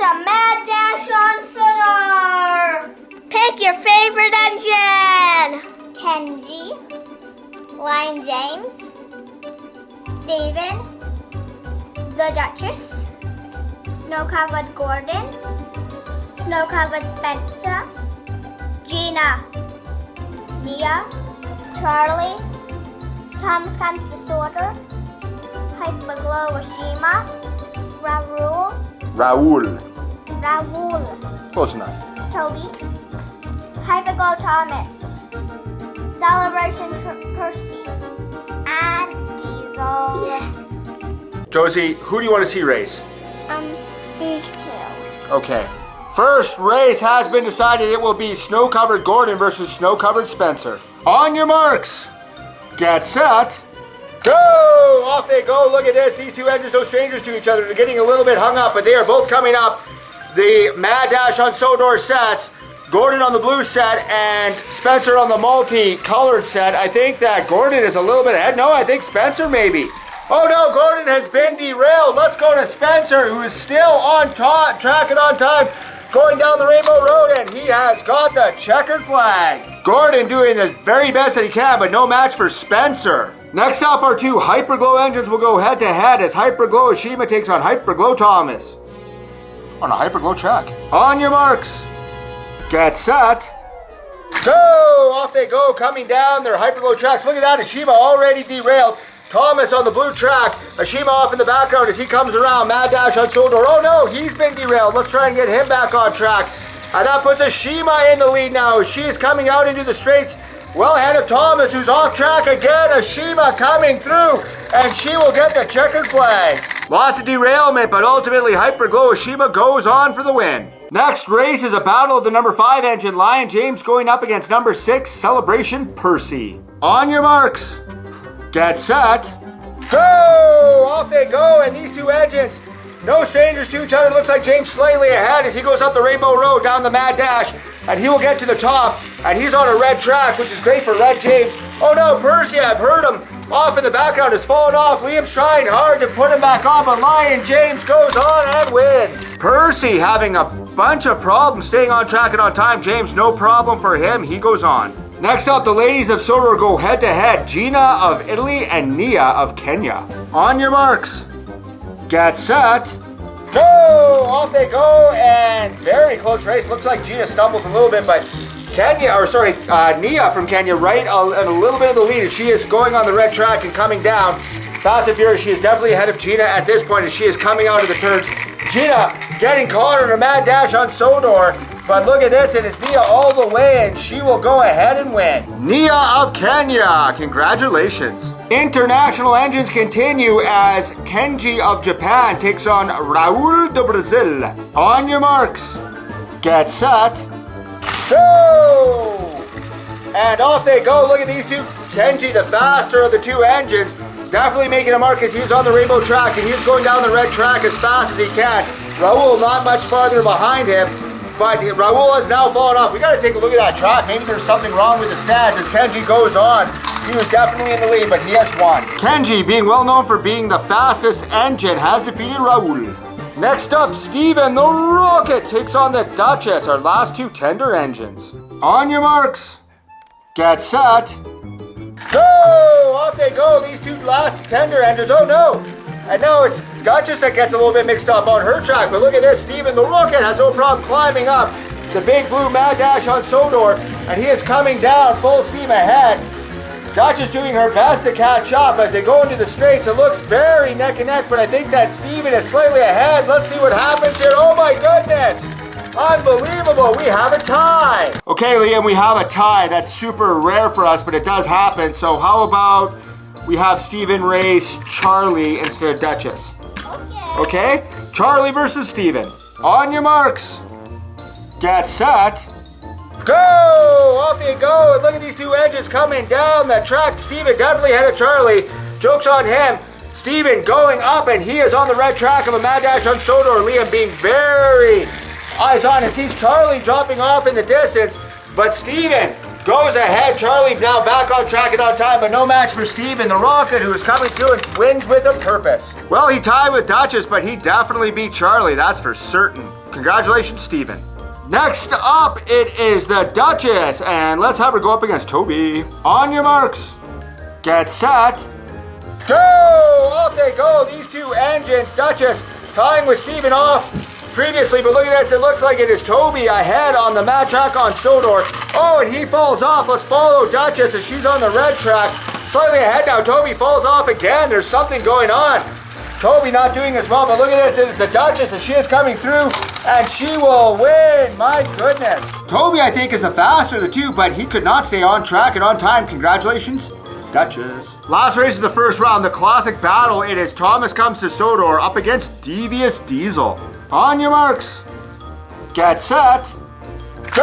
It's a mad dash on Sodor! Pick your favorite engine! Kenji, Lion James, Steven, the Duchess, Snow-Covered Gordon, Snow-Covered Spencer, Gina, Mia, Charlie, Thomas comes to Sodor, Hyperglow Ashima, Raoul, Close enough. Toby, Hyperglow Thomas, Celebration Percy, and Diesel. Yeah. Josie, who do you want to see race? These two. Okay. First race has been decided. It will be Snow-Covered Gordon versus Snow-Covered Spencer. On your marks. Get set. Go! Off they go. Look at this. These two engines, no strangers to each other. They're getting a little bit hung up, but they are both coming up. The Mad Dash on Sodor sets. Gordon on the blue set and Spencer on the multi-colored set. I think that Gordon is a little bit ahead. No, I think Spencer maybe. Oh no, Gordon has been derailed. Let's go to Spencer, who is still on track and on time, going down the Rainbow Road, and he has got the checkered flag. Gordon doing the very best that he can, but no match for Spencer. Next up, our two Hyperglow engines will go head-to-head as Hyperglow Shima takes on Hyperglow Thomas on a Hyperglow track. On your marks. Get set. Go! Off they go, coming down their Hyperglow tracks. Look at that, Ashima already derailed. Thomas on the blue track. Ashima off in the background as he comes around. Mad Dash on Sodor. Oh no, he's been derailed. Let's try and get him back on track. And that puts Ashima in the lead now. She is coming out into the straights. Well ahead of Thomas, who's off track again. Ashima coming through, and she will get the checkered flag. Lots of derailment, but ultimately Hyperglow Ashima goes on for the win. Next race is a battle of the number 5 engine, Lion James going up against number 6, Celebration Percy. On your marks. Get set. Go! Off they go, and these two engines, no strangers to each other. Looks like James slightly ahead as he goes up the Rainbow Road down the Mad Dash, and he will get to the top, and he's on a red track, which is great for Red James. Oh no, Percy, I've heard him off in the background, has fallen off. Liam's trying hard to put him back on, but Lion James goes on and wins. Percy having a bunch of problems staying on track and on time. James, no problem for him. He goes on. Next up, the ladies of Sodor go head-to-head. Gina of Italy and Nia of Kenya. On your marks. Get set. Go! Off they go, and very close race. Looks like Gina stumbles a little bit, but Nia from Kenya right in a little bit of the lead as she is going on the red track and coming down. Fast and furious, she is definitely ahead of Gina at this point as she is coming out of the turns. Gina getting caught on a Mad Dash on Sodor, but look at this, and it's Nia all the way, and she will go ahead and win. Nia of Kenya, congratulations. International engines continue as Kenji of Japan takes on Raoul de Brazil. On your marks. Get set. Go! And off they go. Look at these two. Kenji, the faster of the two engines, definitely making a mark as he's on the rainbow track, and he's going down the red track as fast as he can. Raoul not much farther behind him, but Raoul has now fallen off. We got to take a look at that track. Maybe there's something wrong with the stats as Kenji goes on. He was definitely in the lead, but he has won. Kenji, being well known for being the fastest engine, has defeated Raoul. Next up, Steven the Rocket takes on the Duchess, our last two tender engines. On your marks. Get set. Go! Off they go, these two last tender engines. Oh no! And now it's Duchess that gets a little bit mixed up on her track. But look at this, Steven the Rocket has no problem climbing up the big blue Mad Dash on Sodor, and he is coming down full steam ahead. Duchess doing her best to catch up as they go into the straights. It looks very neck and neck, but I think that Steven is slightly ahead. Let's see what happens here. Oh my goodness! Unbelievable, we have a tie. Okay, Liam, we have a tie. That's super rare for us, but it does happen. So how about we have Steven race Charlie instead of Duchess? Okay? Charlie versus Steven. On your marks. Get set. Go! Off you go. And look at these two engines coming down the track. Steven definitely ahead of Charlie. Joke's on him. Steven going up, and he is on the red track of a Mad Dash on Sodor. Liam being very eyes on and sees Charlie dropping off in the distance. But Steven goes ahead. Charlie now back on track and on time, but no match for Steven, the Rocket, who is coming through and wins with a purpose. Well, he tied with Duchess, but he definitely beat Charlie, that's for certain. Congratulations, Steven. Next up, it is the Duchess, and let's have her go up against Toby. On your marks, get set, go! Off they go, these two engines. Duchess tying with Steven off previously, but look at this, it looks like it is Toby ahead on the mad track on Sodor. Oh, and he falls off. Let's follow Duchess as she's on the red track. Slightly ahead now, Toby falls off again. There's something going on. Toby not doing as well, but look at this, it is the Duchess as she is coming through, and she will win, my goodness. Toby, I think, is the faster of the two, but he could not stay on track and on time. Congratulations, Duchess. Last race of the first round, the classic battle. It is Thomas comes to Sodor up against Devious Diesel. On your marks, get set, go!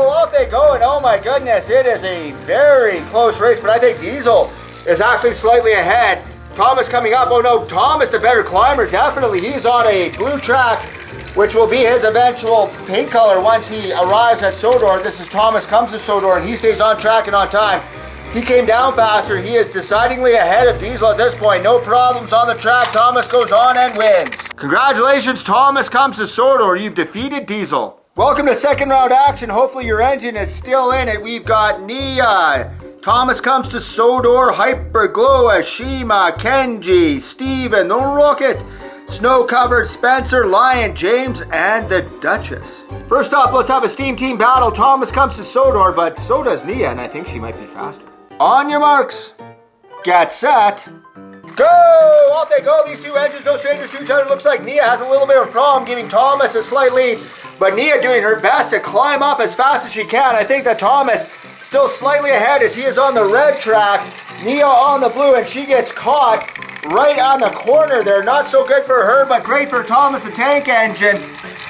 Off they go, and oh my goodness, it is a very close race, but I think Diesel is actually slightly ahead. Thomas coming up. Oh no, Thomas the better climber, definitely. He's on a blue track, which will be his eventual pink color once he arrives at Sodor. This is Thomas comes to Sodor, and he stays on track and on time. He came down faster. He is decidingly ahead of Diesel at this point. No problems on the track. Thomas goes on and wins. Congratulations, Thomas comes to Sodor. You've defeated Diesel. Welcome to second round action. Hopefully your engine is still in it. We've got Nia. Thomas comes to Sodor, Hyperglow, Ashima, Kenji, Steven, the Rocket, Snow-Covered, Spencer, Lion, James, and the Duchess. First up, let's have a steam team battle. Thomas comes to Sodor, but so does Nia, and I think she might be faster. On your marks, get set, go! Off they go, these two engines, no strangers to each other. Looks like Nia has a little bit of a problem giving Thomas a slight lead, but Nia doing her best to climb up as fast as she can. I think that Thomas still slightly ahead as he is on the red track, Nia on the blue, and she gets caught right on the corner there. Not so good for her, but great for Thomas the tank engine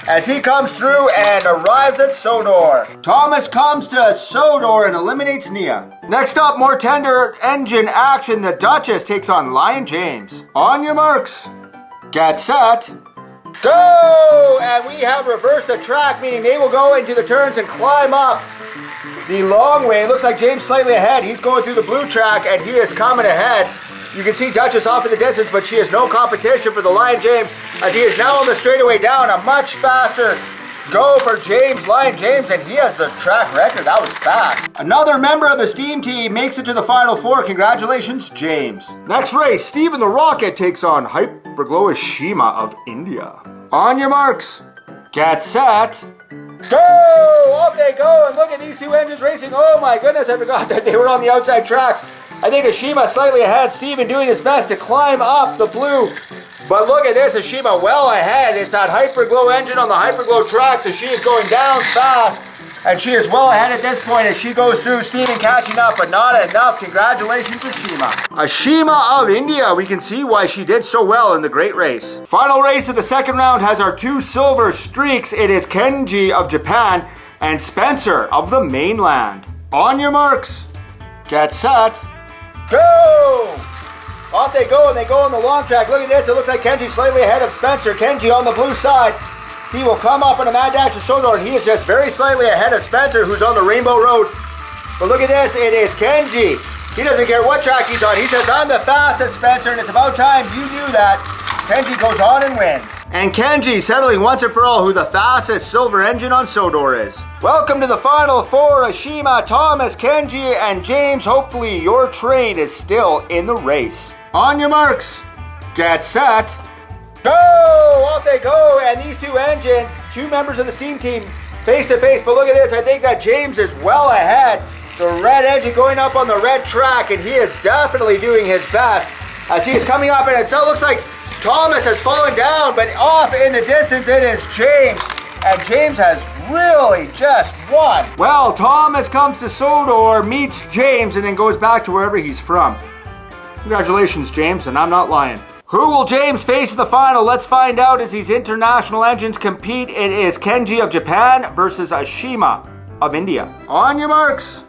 as he comes through and arrives at Sodor. Thomas comes to Sodor and eliminates Nia. Next up, more tender engine action. The Duchess takes on Lion James. On your marks, get set, go! And we have reversed the track, meaning they will go into the turns and climb up the long way. It looks like James slightly ahead. He's going through the blue track and he is coming ahead. You can see Duchess off in the distance, but she is no competition for the Lion James as he is now on the straightaway down. A much faster go for James, Lion James, and he has the track record. That was fast. Another member of the Steam team makes it to the Final Four. Congratulations, James. Next race, Steven the Rocket takes on Hyperglow Shima of India. On your marks, get set, go! Off they go, and look at these two engines racing. Oh my goodness, I forgot that they were on the outside tracks. I think Ashima slightly ahead. Steven doing his best to climb up the blue. But look at this, Ashima well ahead. It's that Hyperglow engine on the Hyperglow track, so she is going down fast. And she is well ahead at this point as she goes through. Steven catching up, but not enough. Congratulations, Ashima. Ashima of India. We can see why she did so well in the great race. Final race of the second round has our two silver streaks. It is Kenji of Japan and Spencer of the mainland. On your marks, get set, go! Off they go, and they go on the long track. Look at this. It looks like Kenji slightly ahead of Spencer. Kenji on the blue side. He will come up in a mad dash to Sodor, and he is just very slightly ahead of Spencer, who's on the Rainbow Road. But look at this. It is Kenji. He doesn't care what track he's on. He says, I'm the fastest, Spencer, and it's about time you do that. Kenji goes on and wins. And Kenji settling once and for all who the fastest silver engine on Sodor is. Welcome to the Final Four, Ashima, Thomas, Kenji, and James. Hopefully your train is still in the race. On your marks, get set, go! Off they go, and these two engines, two members of the Steam team, face to face. But look at this, I think that James is well ahead. The red engine going up on the red track, and he is definitely doing his best as he is coming up, and it looks like Thomas has fallen down, but off in the distance it is James, and James has really just won. Well, Thomas comes to Sodor, meets James, and then goes back to wherever he's from. Congratulations, James, and I'm not lying. Who will James face in the final? Let's find out as these international engines compete. It is Kenji of Japan versus Ashima of India. On your marks,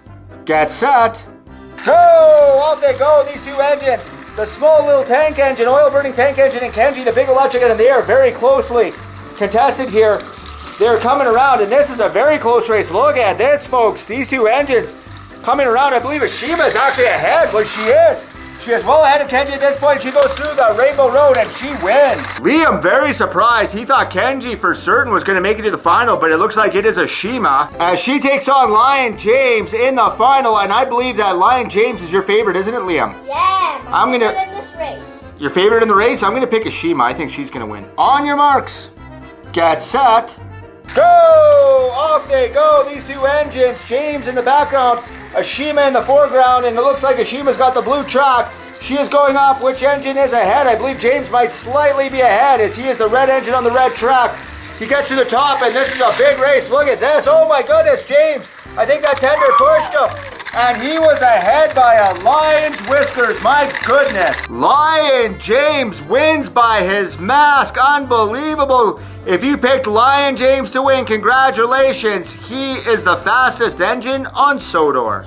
get set, go! Off they go, these two engines. The small little tank engine, oil-burning tank engine, and Kenji, the big electric, and they are very closely contested here. They're coming around, and this is a very close race. Look at this, folks. These two engines coming around. I believe Ashima is actually ahead, but she is. She is well ahead of Kenji at this point. She goes through the Rainbow Road and she wins. Liam, very surprised. He thought Kenji for certain was going to make it to the final, but it looks like it is Ashima. As she takes on Lion James in the final, and I believe that Lion James is your favorite, isn't it, Liam? Yeah, I'm gonna in this race. Your favorite in the race? I'm going to pick Ashima. I think she's going to win. On your marks. Get set. Go! Off they go. These two engines. James in the background. Ashima in the foreground, and it looks like Ashima's got the blue track. She is going up. Which engine is ahead? I believe James might slightly be ahead as he is the red engine on the red track. He gets to the top, and this is a big race. Look at this. Oh my goodness, James. I think that tender pushed him. And he was ahead by a lion's whiskers. My goodness. Lion James wins by his mask. Unbelievable. If you picked Lion James to win, congratulations. He is the fastest engine on Sodor.